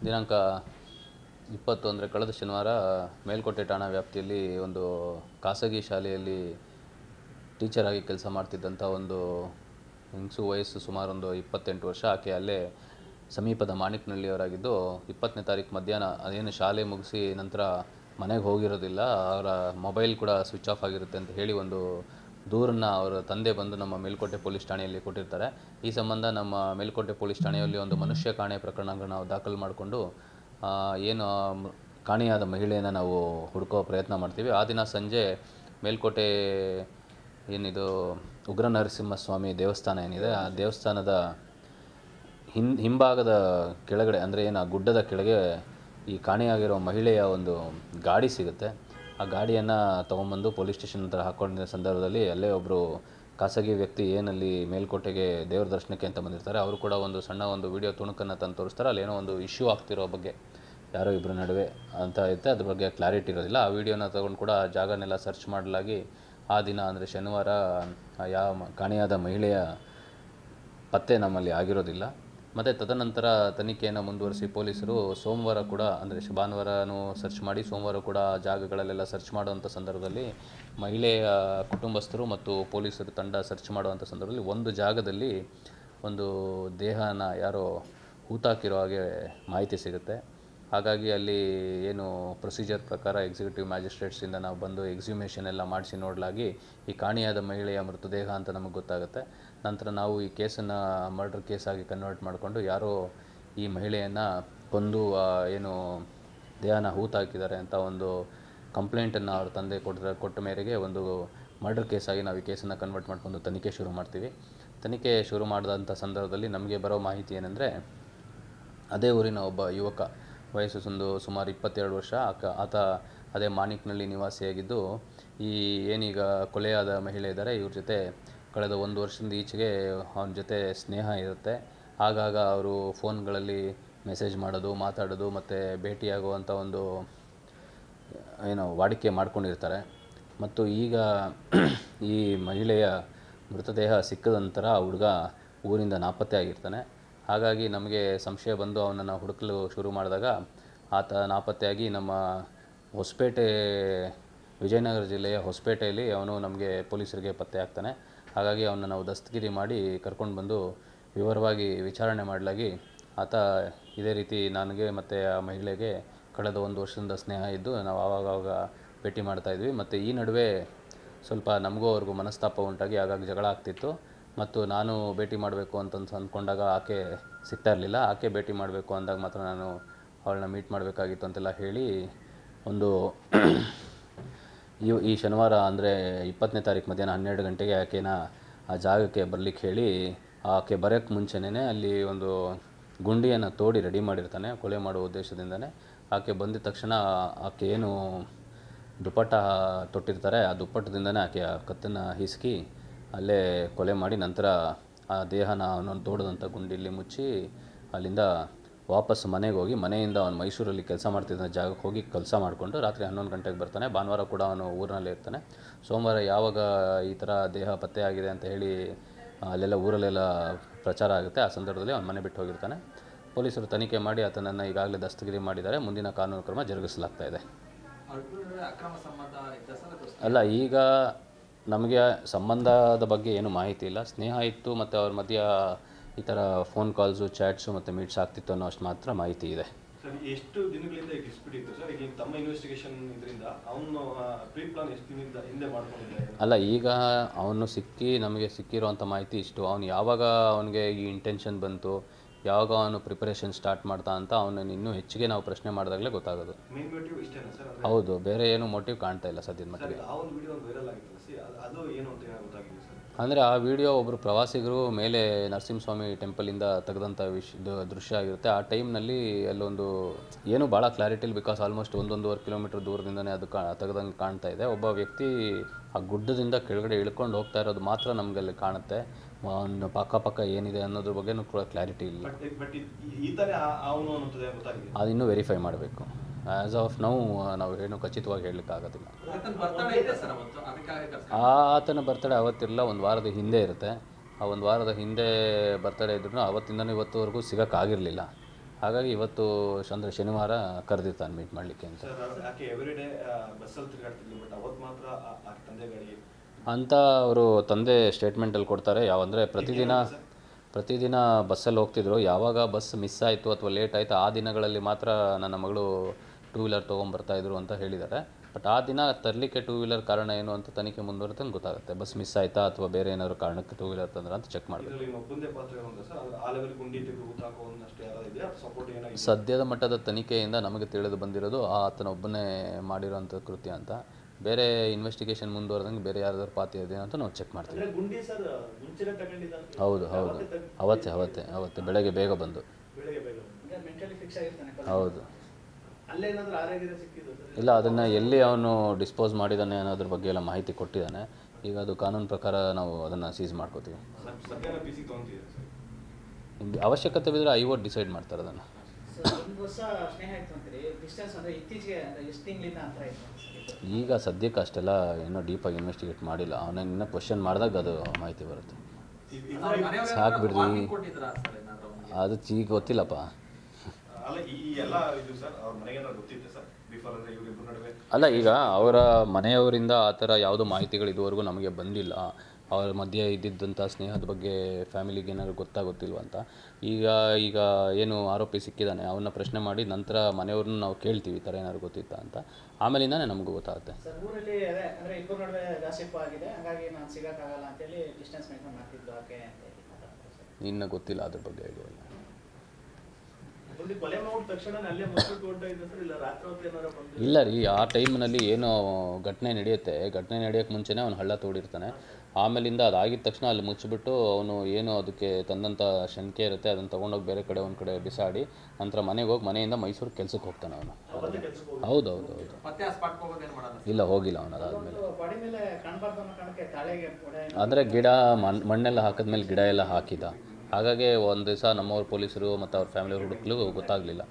ದಿನಾಂಕ 20 ಅಂದರೆ ಕಳೆದ ಶನಿವಾರ ಮೇಲ್ಕೋಟೆ ಠಾಣಾ ವ್ಯಾಪ್ತಿಯಲ್ಲಿ ಒಂದು ಖಾಸಗಿ ಶಾಲೆಯಲ್ಲಿ ಟೀಚರ್ ಆಗಿ ಕೆಲಸ ಮಾಡ್ತಿದ್ದಂಥ ಒಂದು ಹೆಂಗಸು, ವಯಸ್ಸು ಸುಮಾರು ಒಂದು 28 ವರ್ಷ. ಆಕೆ ಅಲ್ಲೇ ಸಮೀಪದ ಮಾಣಿಕ್ನಳ್ಳಿಯವರಾಗಿದ್ದು 20ನೇ ತಾರೀಕು ಮಧ್ಯಾಹ್ನ ಅದೇನು ಶಾಲೆ ಮುಗಿಸಿ ನಂತರ ಮನೆಗೆ ಹೋಗಿರೋದಿಲ್ಲ, ಅವರ ಮೊಬೈಲ್ ಕೂಡ ಸ್ವಿಚ್ ಆಫ್ ಆಗಿರುತ್ತೆ ಅಂತ ಹೇಳಿ ಒಂದು ದೂರನ್ನು ಅವರ ತಂದೆ ಬಂದು ನಮ್ಮ ಮೇಲ್ಕೋಟೆ ಪೊಲೀಸ್ ಠಾಣೆಯಲ್ಲಿ ಕೊಟ್ಟಿರ್ತಾರೆ. ಈ ಸಂಬಂಧ ನಮ್ಮ ಮೇಲ್ಕೋಟೆ ಪೊಲೀಸ್ ಠಾಣೆಯಲ್ಲಿ ಒಂದು ಮನುಷ್ಯ ಕಾಣೆ ಪ್ರಕರಣಗಳನ್ನ ನಾವು ದಾಖಲು ಮಾಡಿಕೊಂಡು ಏನು ಕಾಣೆಯಾದ ಮಹಿಳೆಯನ್ನು ನಾವು ಹುಡುಕೋ ಪ್ರಯತ್ನ ಮಾಡ್ತೀವಿ. ಆ ದಿನ ಸಂಜೆ ಮೇಲ್ಕೋಟೆ ಏನಿದು ಉಗ್ರ ನರಸಿಂಹಸ್ವಾಮಿ ದೇವಸ್ಥಾನ ಏನಿದೆ, ಆ ದೇವಸ್ಥಾನದ ಹಿಂಭಾಗದ ಕೆಳಗಡೆ ಅಂದರೆ ಏನು ಆ ಗುಡ್ಡದ ಕೆಳಗೆ ಈ ಕಾಣೆಯಾಗಿರೋ ಮಹಿಳೆಯ ಒಂದು ಗಾಡಿ ಸಿಗುತ್ತೆ. ಆ ಗಾಡಿಯನ್ನು ತೊಗೊಂಬಂದು ಪೊಲೀಸ್ ಸ್ಟೇಷನ್ ಹತ್ರ ಹಾಕ್ಕೊಂಡಿದ್ದ ಸಂದರ್ಭದಲ್ಲಿ ಅಲ್ಲೇ ಒಬ್ಬರು ಖಾಸಗಿ ವ್ಯಕ್ತಿ ಏನಲ್ಲಿ ಮೇಲ್ಕೋಟೆಗೆ ದೇವ್ರ ದರ್ಶನಕ್ಕೆ ಅಂತ ಬಂದಿರ್ತಾರೆ, ಅವರು ಕೂಡ ಒಂದು ಸಣ್ಣ ಒಂದು ವಿಡಿಯೋ ತುಣುಕನ್ನು ತಂದು ತೋರಿಸ್ತಾರೆ. ಅಲ್ಲೇನೋ ಒಂದು ಇಶ್ಯೂ ಆಗ್ತಿರೋ ಬಗ್ಗೆ ಯಾರೋ ಇಬ್ಬರ ನಡುವೆ ಅಂತ ಇರುತ್ತೆ, ಅದ್ರ ಬಗ್ಗೆ ಕ್ಲಾರಿಟಿ ಇರೋದಿಲ್ಲ. ಆ ವಿಡಿಯೋನ ತೊಗೊಂಡು ಕೂಡ ಜಾಗನೆಲ್ಲ ಸರ್ಚ್ ಮಾಡಲಾಗಿ ಆ ದಿನ ಅಂದರೆ ಶನಿವಾರ ಕಾಣೆಯಾದ ಮಹಿಳೆಯ ಪತ್ತೆ ನಮ್ಮಲ್ಲಿ ಆಗಿರೋದಿಲ್ಲ. ಮತ್ತು ತದನಂತರ ತನಿಖೆಯನ್ನು ಮುಂದುವರಿಸಿ ಪೊಲೀಸರು ಸೋಮವಾರ ಕೂಡ ಅಂದರೆ ಭಾನುವಾರನೂ ಸರ್ಚ್ ಮಾಡಿ ಸೋಮವಾರ ಕೂಡ ಜಾಗಗಳಲ್ಲೆಲ್ಲ ಸರ್ಚ್ ಮಾಡುವಂಥ ಸಂದರ್ಭದಲ್ಲಿ ಮಹಿಳೆಯ ಕುಟುಂಬಸ್ಥರು ಮತ್ತು ಪೊಲೀಸರು ತಂಡ ಸರ್ಚ್ ಮಾಡುವಂಥ ಸಂದರ್ಭದಲ್ಲಿ ಒಂದು ಜಾಗದಲ್ಲಿ ಒಂದು ದೇಹನ ಯಾರೋ ಹೂತಾಕಿರೋ ಹಾಗೆ ಮಾಹಿತಿ ಸಿಗುತ್ತೆ. ಹಾಗಾಗಿ ಅಲ್ಲಿ ಏನು ಪ್ರೊಸೀಜರ್ ಪ್ರಕಾರ ಎಕ್ಸಿಕ್ಯೂಟಿವ್ ಮ್ಯಾಜಿಸ್ಟ್ರೇಟ್ಸಿಂದ ನಾವು ಬಂದು ಎಕ್ಸಿಮೇಷನ್ ಎಲ್ಲ ಮಾಡಿಸಿ ನೋಡಲಾಗಿ ಈ ಕಾಣೆಯಾದ ಮಹಿಳೆಯ ಮೃತದೇಹ ಅಂತ ನಮಗೆ ಗೊತ್ತಾಗುತ್ತೆ. ನಂತರ ನಾವು ಈ ಕೇಸನ್ನು ಮರ್ಡರ್ ಕೇಸಾಗಿ ಕನ್ವರ್ಟ್ ಮಾಡಿಕೊಂಡು ಯಾರೋ ಈ ಮಹಿಳೆಯನ್ನು ಕೊಂದು ಏನು ದೇಹನ ಹೂತಾಕಿದ್ದಾರೆ ಅಂತ ಒಂದು ಕಂಪ್ಲೇಂಟನ್ನು ಅವ್ರ ತಂದೆ ಕೊಟ್ಟ ಮೇರೆಗೆ ಒಂದು ಮರ್ಡರ್ ಕೇಸಾಗಿ ನಾವು ಈ ಕೇಸನ್ನು ಕನ್ವರ್ಟ್ ಮಾಡಿಕೊಂಡು ತನಿಖೆ ಶುರು ಮಾಡ್ತೀವಿ. ತನಿಖೆ ಶುರು ಮಾಡಿದಂಥ ಸಂದರ್ಭದಲ್ಲಿ ನಮಗೆ ಬರೋ ಮಾಹಿತಿ ಏನಂದರೆ, ಅದೇ ಊರಿನ ಒಬ್ಬ ಯುವಕ, ವಯಸ್ಸು ಸುಮಾರು 22 ವರ್ಷ, ಆತ ಅದೇ ಮಾಣಿಕ್ನಳ್ಳಿ ನಿವಾಸಿಯಾಗಿದ್ದು ಈ ಏನೀಗ ಕೊಲೆಯಾದ ಮಹಿಳೆ ಇದ್ದಾರೆ ಇವ್ರ ಜೊತೆ ಕಳೆದ 1 ವರ್ಷದಿಂದ ಈಚೆಗೆ ಅವನ ಜೊತೆ ಸ್ನೇಹ ಇರುತ್ತೆ. ಆಗಾಗ ಅವರು ಫೋನ್ಗಳಲ್ಲಿ ಮೆಸೇಜ್ ಮಾಡೋದು, ಮಾತಾಡೋದು ಮತ್ತು ಭೇಟಿಯಾಗುವಂಥ ಒಂದು ವಾಡಿಕೆ ಮಾಡ್ಕೊಂಡಿರ್ತಾರೆ. ಮತ್ತು ಈಗ ಈ ಮಹಿಳೆಯ ಮೃತದೇಹ ಸಿಕ್ಕಿದ ನಂತರ ಹುಡುಗ ಊರಿಂದ ನಾಪತ್ತೆ ಆಗಿರ್ತಾನೆ. ಹಾಗಾಗಿ ನಮಗೆ ಸಂಶಯ ಬಂದು ಅವನನ್ನು ಹುಡುಕಲು ಶುರು ಮಾಡಿದಾಗ ಆತ ನಾಪತ್ತೆಯಾಗಿ ನಮ್ಮ ಹೊಸಪೇಟೆ, ವಿಜಯನಗರ ಜಿಲ್ಲೆಯ ಹೊಸಪೇಟೆಯಲ್ಲಿ ಅವನು ನಮಗೆ ಪೊಲೀಸರಿಗೆ ಪತ್ತೆ ಆಗ್ತಾನೆ. ಹಾಗಾಗಿ ಅವನ್ನ ನಾವು ದಸ್ತಗಿರಿ ಮಾಡಿ ಕರ್ಕೊಂಡು ಬಂದು ವಿವರವಾಗಿ ವಿಚಾರಣೆ ಮಾಡಲಾಗಿ ಆತ ಇದೇ ರೀತಿ ನನಗೆ ಮತ್ತು ಆ ಮಹಿಳೆಗೆ ಕಳೆದ 1 ವರ್ಷದಿಂದ ಸ್ನೇಹ ಇದ್ದು ನಾವು ಆವಾಗ ಭೇಟಿ ಮಾಡ್ತಾಯಿದ್ವಿ. ಮತ್ತು ಈ ನಡುವೆ ಸ್ವಲ್ಪ ನಮಗೂ ಅವ್ರಿಗೂ ಮನಸ್ತಾಪ ಉಂಟಾಗಿ ಆಗಾಗ ಜಗಳ ಆಗ್ತಿತ್ತು. ಮತ್ತು ನಾನು ಭೇಟಿ ಮಾಡಬೇಕು ಅಂತ ಅಂದ್ಕೊಂಡಾಗ ಆಕೆ ಸಿಗ್ತಾ ಇರಲಿಲ್ಲ. ಆಕೆ ಭೇಟಿ ಮಾಡಬೇಕು ಅಂದಾಗ ಮಾತ್ರ ನಾನು ಅವಳನ್ನ ಮೀಟ್ ಮಾಡಬೇಕಾಗಿತ್ತು ಅಂತೆಲ್ಲ ಹೇಳಿ ಒಂದು ಈ ಶನಿವಾರ ಅಂದರೆ 20ನೇ ತಾರೀಕು ಮಧ್ಯಾಹ್ನ 12 ಗಂಟೆಗೆ ಆಕೆನ ಆ ಜಾಗಕ್ಕೆ ಬರಲಿಕ್ಕೆ ಹೇಳಿ ಆಕೆ ಬರೋಕ್ಕೆ ಮುಂಚೆನೇ ಅಲ್ಲಿ ಒಂದು ಗುಂಡಿಯನ್ನು ತೋಡಿ ರೆಡಿ ಮಾಡಿರ್ತಾನೆ ಕೊಲೆ ಮಾಡುವ ಉದ್ದೇಶದಿಂದನೇ. ಆಕೆ ಬಂದಿದ ತಕ್ಷಣ ಆಕೆ ಏನು ದುಪ್ಪಟ್ಟ ತೊಟ್ಟಿರ್ತಾರೆ ಆ ದುಪ್ಪಟ್ಟದಿಂದನೇ ಆಕೆ ಆ ಕತ್ತನ್ನು ಹಿಸುಕಿ ಅಲ್ಲೇ ಕೊಲೆ ಮಾಡಿ ನಂತರ ಆ ದೇಹನ ಅವನನ್ನು ತೋಡದಂಥ ಗುಂಡಿಯಲ್ಲಿ ಮುಚ್ಚಿ ಅಲ್ಲಿಂದ ವಾಪಸ್ ಮನೆಗೆ ಹೋಗಿ ಮನೆಯಿಂದ ಅವನು ಮೈಸೂರಲ್ಲಿ ಕೆಲಸ ಮಾಡ್ತಿದ್ದ ಜಾಗಕ್ಕೆ ಹೋಗಿ ಕೆಲಸ ಮಾಡಿಕೊಂಡು ರಾತ್ರಿ 11 ಗಂಟೆಗೆ ಬರ್ತಾನೆ. ಭಾನುವಾರ ಕೂಡ ಅವನು ಊರಿನಲ್ಲೇ ಇರ್ತಾನೆ. ಸೋಮವಾರ ಯಾವಾಗ ಈ ಥರ ದೇಹ ಪತ್ತೆ ಆಗಿದೆ ಅಂತ ಹೇಳಿ ಅಲ್ಲೆಲ್ಲ ಊರಲ್ಲೆಲ್ಲ ಪ್ರಚಾರ ಆಗುತ್ತೆ, ಆ ಸಂದರ್ಭದಲ್ಲಿ ಅವನು ಮನೆ ಬಿಟ್ಟು ಹೋಗಿರ್ತಾನೆ. ಪೊಲೀಸರು ತನಿಖೆ ಮಾಡಿ ಆತನನ್ನು ಈಗಾಗಲೇ ದಸ್ತಗಿರಿ ಮಾಡಿದ್ದಾರೆ. ಮುಂದಿನ ಕಾನೂನು ಕ್ರಮ ಜರುಗಿಸಲಾಗ್ತಾ ಇದೆ. ಅಲ್ಲ, ಈಗ ನಮಗೆ ಸಂಬಂಧದ ಬಗ್ಗೆ ಏನು ಮಾಹಿತಿ ಇಲ್ಲ. ಸ್ನೇಹ ಇತ್ತು ಮತ್ತು ಅವ್ರ ಮಧ್ಯ ಈ ಥರ ಫೋನ್ ಕಾಲ್ಸು, ಚಾಟ್ಸು ಮತ್ತು ಮೀಟ್ಸ್ ಆಗ್ತಿತ್ತು ಅನ್ನೋ ಅಷ್ಟು ಮಾತ್ರ ಮಾಹಿತಿ ಇದೆ. ಸರ್, ಎಷ್ಟು ದಿನಗಳಿಂದ ಡಿಸ್ಪ್ಯೂಟ್ ಇತ್ತು ಸರ್? ಈಗ ತಮ್ಮ ಇನ್ವೆಸ್ಟಿಗೇಷನ್ ಇದರಿಂದ ಅವನು ಪ್ರೀ ಪ್ಲಾನ್ ಎಷ್ಟು ದಿನದಿಂದ ಹಿಂದೆ ಮಾಡ್ಕೊಂಡಿದ್ದಾರೆ? ಅಲ್ಲ, ಈಗ ಅವನು ನಮಗೆ ಸಿಕ್ಕಿರೋವಂಥ ಮಾಹಿತಿ ಇಷ್ಟು. ಅವನು ಯಾವಾಗ ಅವನಿಗೆ ಈ ಇಂಟೆನ್ಷನ್ ಬಂತು, ಯಾವಾಗ ಅವನು ಪ್ರಿಪರೇಷನ್ ಸ್ಟಾರ್ಟ್ ಮಾಡ್ತಾ ಅಂತ ಅವನನ್ನು ಇನ್ನೂ ಹೆಚ್ಚಿಗೆ ನಾವು ಪ್ರಶ್ನೆ ಮಾಡಿದಾಗಲೇ ಗೊತ್ತಾಗೋದು. ಮೇನ್ ಮೋಟಿವ್ ಇಷ್ಟೇನಾ ಸರ್? ಹೌದು, ಬೇರೆ ಏನು ಮೋಟಿವ್ ಕಾಣ್ತಾ ಇಲ್ಲ ಸದ್ಯದ ಮಟ್ಟಿಗೆ. ಆ ಒಂದು ವಿಡಿಯೋ ವೈರಲ್ ಆಗಿತ್ತು, ಅದು ಏನು ಅಂತ ಗೊತ್ತಾಗಿದೆ ಸರ್? ಅಂದರೆ ಆ ವಿಡಿಯೋ ಒಬ್ಬರು ಪ್ರವಾಸಿಗರು ಮೇಲೆ ನರಸಿಂಹಸ್ವಾಮಿ ಟೆಂಪಲಿಂದ ತೆಗೆದಂಥ ದೃಶ್ಯ ಆಗಿರುತ್ತೆ. ಆ ಟೈಮ್ನಲ್ಲಿ ಅಲ್ಲೊಂದು ಏನು ಭಾಳ ಕ್ಲಾರಿಟಿಲಿ, ಬಿಕಾಸ್ ಆಲ್ಮೋಸ್ಟ್ 1-1.5 ಕಿಲೋಮೀಟರ್ ದೂರದಿಂದನೇ ಅದು ತೆಗೆದಂಗೆ ಕಾಣ್ತಾ ಇದೆ. ಒಬ್ಬ ವ್ಯಕ್ತಿ ಆ ಗುಡ್ಡದಿಂದ ಕೆಳಗಡೆ ಇಳ್ಕೊಂಡು ಹೋಗ್ತಾ ಇರೋದು ಮಾತ್ರ ನಮಗೆ ಅಲ್ಲಿ ಕಾಣುತ್ತೆ. ಅವನ ಪಕ್ಕ ಏನಿದೆ ಅನ್ನೋದ್ರ ಬಗ್ಗೆನೂ ಕೂಡ ಕ್ಲಾರಿಟಿ ಇಲ್ಲ. ಅದು ಇನ್ನೂ ವೆರಿಫೈ ಮಾಡಬೇಕು. ಆ್ಯಸ್ ಆಫ್ ನಾವು ಏನು ಖಚಿತವಾಗಿ ಹೇಳಲಿಕ್ಕಾಗೋದಿಲ್ಲ. ಆತನ ಬರ್ತಡೇ ಅವತ್ತಿರಲ್ಲ, ಒಂದು ವಾರದ ಹಿಂದೆ ಇರುತ್ತೆ. ಆ ಒಂದು ವಾರದ ಹಿಂದೆ ಬರ್ತಡೇ ಇದ್ರೂ ಅವತ್ತಿಂದನೂ ಇವತ್ತುವರೆಗೂ ಸಿಗೋಕ್ಕಾಗಿರಲಿಲ್ಲ. ಹಾಗಾಗಿ ಇವತ್ತು ಅಂದರೆ ಶನಿವಾರ ಕರೆದಿರ್ತಾನೆ ಮೀಟ್ ಮಾಡಲಿಕ್ಕೆ ಅಂತ. ಸರ್ ಆಕೆ ಎವ್ರಿಡೇ ಬಸ್ಸಲ್ಲಿ ತಿರುಗಾಡ್ತಿದ್ಲು, ಬಟ್ ಅವತ್ತು ಮಾತ್ರ ಆಕೆ ತಂದೆ ಗಾಡಿ ಅಂತ ಅವರು ತಂದೆ ಸ್ಟೇಟ್ಮೆಂಟಲ್ಲಿ ಕೊಡ್ತಾರೆ. ಯಾವಂದರೆ ಪ್ರತಿದಿನ ಬಸ್ಸಲ್ಲಿ ಹೋಗ್ತಿದ್ರು, ಯಾವಾಗ ಬಸ್ ಮಿಸ್ ಆಯಿತು ಅಥವಾ ಲೇಟ್ ಆಯಿತು ಆ ದಿನಗಳಲ್ಲಿ ಮಾತ್ರ ನನ್ನ ಮಗಳು ಟೂ ವೀಲರ್ ತೊಗೊಂಬರ್ತಾಯಿದ್ರು ಅಂತ ಹೇಳಿದ್ದಾರೆ. ಬಟ್ ಆ ದಿನ ತರಲಿಕ್ಕೆ ಟೂ ವೀಲರ್ ಕಾರಣ ಏನು ಅಂತ ತನಿಖೆ ಮುಂದುವರೆದಂಗೆ ಗೊತ್ತಾಗುತ್ತೆ. ಬಸ್ ಮಿಸ್ ಆಯಿತಾ ಅಥವಾ ಬೇರೆ ಏನಾದರೂ ಕಾರಣಕ್ಕೆ ಟೂ ವೀಲರ್ ತಂದ್ರೆ ಅಂತ ಚೆಕ್ ಮಾಡಬೇಕು. ಸದ್ಯದ ಮಟ್ಟದ ತನಿಖೆಯಿಂದ ನಮಗೆ ತಿಳಿದು ಬಂದಿರೋದು ಆತನ ಒಬ್ಬನೇ ಮಾಡಿರೋಂಥ ಕೃತ್ಯ ಅಂತ. ಬೇರೆ ಇನ್ವೆಸ್ಟಿಗೇಷನ್ ಮುಂದುವರೆದಂಗೆ ಬೇರೆ ಯಾರಾದರೂ ಪಾತಿ ಇದೆ ಅಂತ ನಾವು ಚೆಕ್ ಮಾಡ್ತೀವಿ. ಹೌದು ಅವತ್ತೇ ಬೆಳಗ್ಗೆ ಬೇಗ ಬಂದು. ಹೌದು, ಇಲ್ಲ ಅದನ್ನು ಎಲ್ಲಿ ಅವನು ಡಿಸ್ಪೋಸ್ ಮಾಡಿದ್ದಾನೆ ಅನ್ನೋದ್ರ ಬಗ್ಗೆ ಎಲ್ಲ ಮಾಹಿತಿ ಕೊಟ್ಟಿದ್ದಾನೆ. ಈಗ ಅದು ಕಾನೂನು ಪ್ರಕಾರ ನಾವು ಅದನ್ನು ಸೀಸ್ ಮಾಡ್ಕೋತೀವಿ. ಅವಶ್ಯಕತೆ ಬಿದ್ದರೆ ಐವತ್ತು ಡಿಸೈಡ್ ಮಾಡ್ತಾರೆ ಅದನ್ನು. ಈಗ ಸದ್ಯಕ್ಕೆ ಅಷ್ಟೆಲ್ಲ ಏನೋ ಡೀಪಾಗಿ ಇನ್ವೆಸ್ಟಿಗೇಟ್ ಮಾಡಿಲ್ಲ. ಅವನ ಇನ್ನೂ ಕ್ವಶನ್ ಮಾಡಿದಾಗ ಅದು ಮಾಹಿತಿ ಬರುತ್ತೆ. ಸಾಕು ಬಿಡ್ರಿ, ಅದು ಈಗ ಗೊತ್ತಿಲ್ಲಪ್ಪ. ಅಲ್ಲ, ಈಗ ಅವರ ಮನೆಯವರಿಂದ ಆ ಥರ ಯಾವುದೋ ಮಾಹಿತಿಗಳು ಇದುವರೆಗೂ ನಮಗೆ ಬಂದಿಲ್ಲ. ಅವ್ರ ಮಧ್ಯೆ ಇದ್ದಿದ್ದಂಥ ಸ್ನೇಹದ ಬಗ್ಗೆ ಫ್ಯಾಮಿಲಿಗೆ ಏನಾದ್ರು ಗೊತ್ತಾಗುತ್ತಿಲ್ವ ಅಂತ. ಈಗ ಏನು ಆರೋಪಿ ಸಿಕ್ಕಿದ್ದಾನೆ ಅವನ್ನ ಪ್ರಶ್ನೆ ಮಾಡಿ ನಂತರ ಮನೆಯವ್ರನ್ನ ನಾವು ಕೇಳ್ತೀವಿ ಈ ಥರ ಏನಾದ್ರು ಗೊತ್ತಿತ್ತಾ ಅಂತ. ಆಮೇಲಿಂದಾನೆ ನಮಗೂ ಗೊತ್ತಾಗುತ್ತೆ. ಇನ್ನು ಗೊತ್ತಿಲ್ಲ ಅದ್ರ ಬಗ್ಗೆ ಐಡಿಯಾ ಇಲ್ಲ. ಇಲ್ಲ ರೀ, ಆ ಟೈಮ್ನಲ್ಲಿ ಏನೋ ಘಟನೆ ನಡೆಯೋಕ್ಕೆ ಮುಂಚೆನೇ ಅವನು ಹಳ್ಳ ತೋಡಿರ್ತಾನೆ. ಆಮೇಲಿಂದ ಅದಾಗಿದ ತಕ್ಷಣ ಅಲ್ಲಿ ಮುಚ್ಚಿಬಿಟ್ಟು ಅವನು ಏನು ಅದಕ್ಕೆ ತಂದಂಥ ಶಂಕೆ ಇರುತ್ತೆ ಅದನ್ನು ತೊಗೊಂಡೋಗಿ ಬೇರೆ ಕಡೆ ಒಂದು ಕಡೆ ಬಿಸಾಡಿ ನಂತರ ಮನೆಗೆ ಹೋಗಿ ಮನೆಯಿಂದ ಮೈಸೂರು ಕೆಲಸಕ್ಕೆ ಹೋಗ್ತಾನೆ ಅವನು. ಹೌದು, ಇಲ್ಲ ಹೋಗಿಲ್ಲ ಅವನು ಅದಾದಮೇಲೆ. ಅಂದರೆ ಗಿಡ ಮಣ್ಣೆಲ್ಲ ಹಾಕಿದ್ಮೇಲೆ ಗಿಡ ಎಲ್ಲ ಹಾಕಿದ. ಹಾಗಾಗಿ ಒಂದು ದಿವಸ ನಮ್ಮವ್ರ ಪೊಲೀಸರು ಮತ್ತು ಅವ್ರ ಫ್ಯಾಮಿಲಿಯವ್ರು ಹುಡುಕ್ಲು ಗೊತ್ತಾಗಲಿಲ್ಲ.